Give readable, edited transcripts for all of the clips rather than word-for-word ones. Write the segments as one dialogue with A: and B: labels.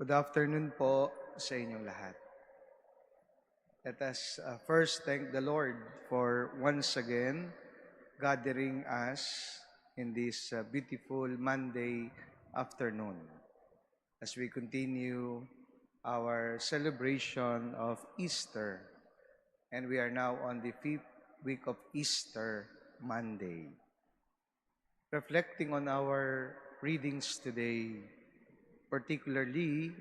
A: Good afternoon po sa inyong lahat. Let us first thank the Lord for once again gathering us in this beautiful Monday afternoon as we continue our celebration of Easter. And we are now on the 5th week of Easter Monday. Reflecting on our readings today, particularly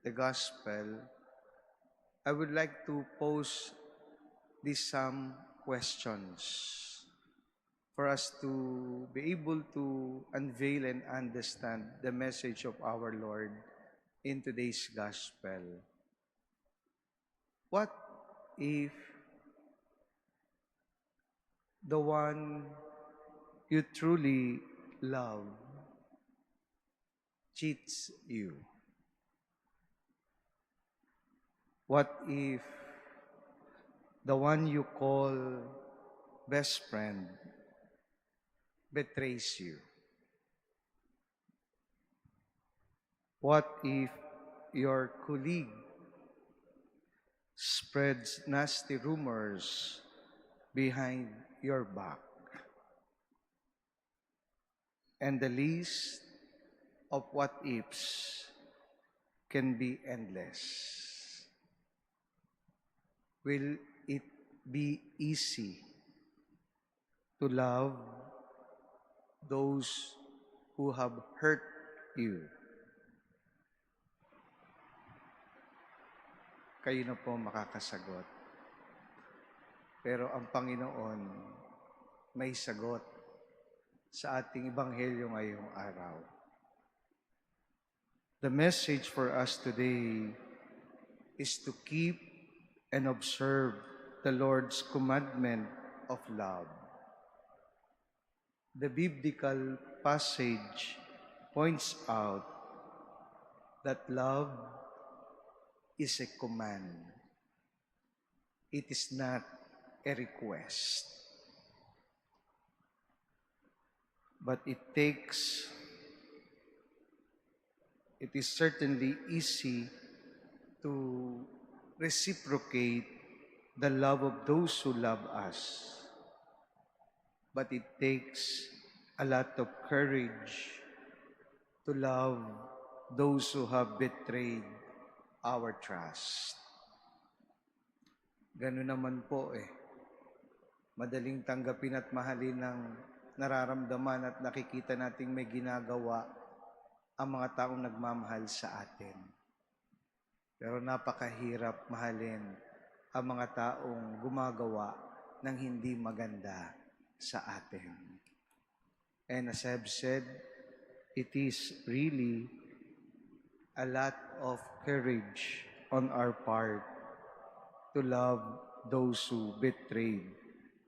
A: the Gospel, I would like to pose some questions for us to be able to unveil and understand the message of our Lord in today's Gospel. What if the one you truly love cheats you? What if the one you call best friend betrays you? What if your colleague spreads nasty rumors behind your back? And the list of what ifs can be endless. Will it be easy to love those who have hurt you? Kayo na po makakasagot. Pero ang Panginoon may sagot sa ating Ebanghelyo ngayong araw. The message for us today is to keep and observe the Lord's commandment of love. The biblical passage points out that love is a command. It is not a request. But it is certainly easy to reciprocate the love of those who love us. But it takes a lot of courage to love those who have betrayed our trust. Ganun naman po Madaling tanggapin at mahalin ng nararamdaman at nakikita nating may ginagawa ang mga taong nagmamahal sa atin. Pero napakahirap mahalin ang mga taong gumagawa ng hindi maganda sa atin. And as I've said, it is really a lot of courage on our part to love those who betrayed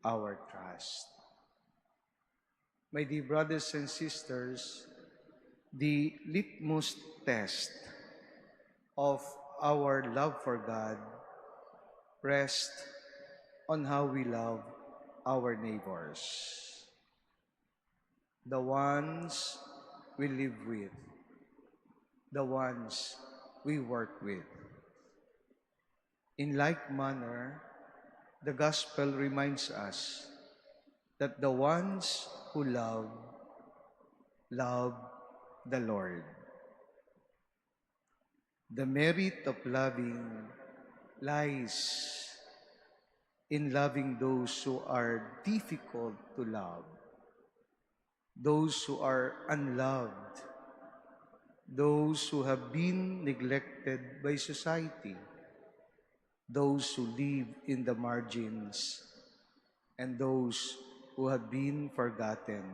A: our trust. My dear brothers and sisters, the litmus test of our love for God rests on how we love our neighbors, the ones we live with, the ones we work with. In like manner, the gospel reminds us that the ones who love the Lord. The merit of loving lies in loving those who are difficult to love, those who are unloved, those who have been neglected by society, those who live in the margins, and those who have been forgotten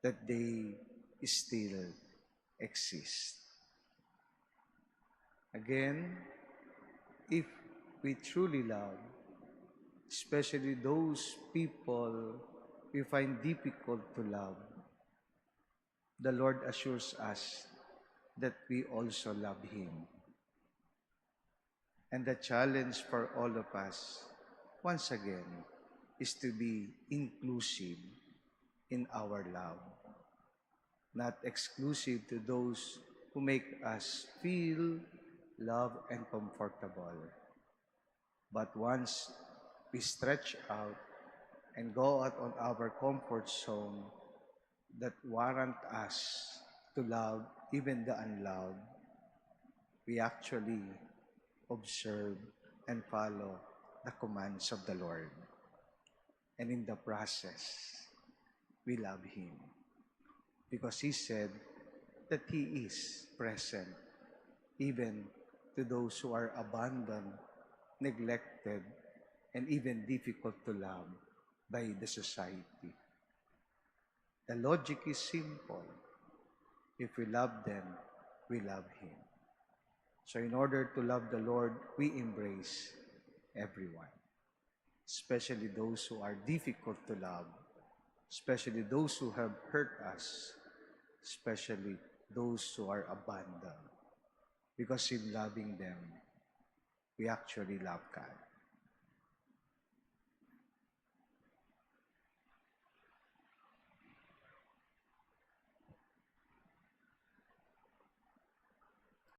A: that they still exist. Again, if we truly love, especially those people we find difficult to love, the Lord assures us that we also love Him. And the challenge for all of us, once again, is to be inclusive in our love, not exclusive to those who make us feel loved and comfortable. But once we stretch out and go out on our comfort zone that warrant us to love even the unloved, we actually observe and follow the commands of the Lord. And in the process, we love Him because He said that He is present even to those who are abandoned, neglected, and even difficult to love by the society. The logic is simple. If we love them, we love Him. So in order to love the Lord, we embrace everyone, especially those who are difficult to love, especially those who have hurt us, especially those who are abandoned. Because in loving them, we actually love God.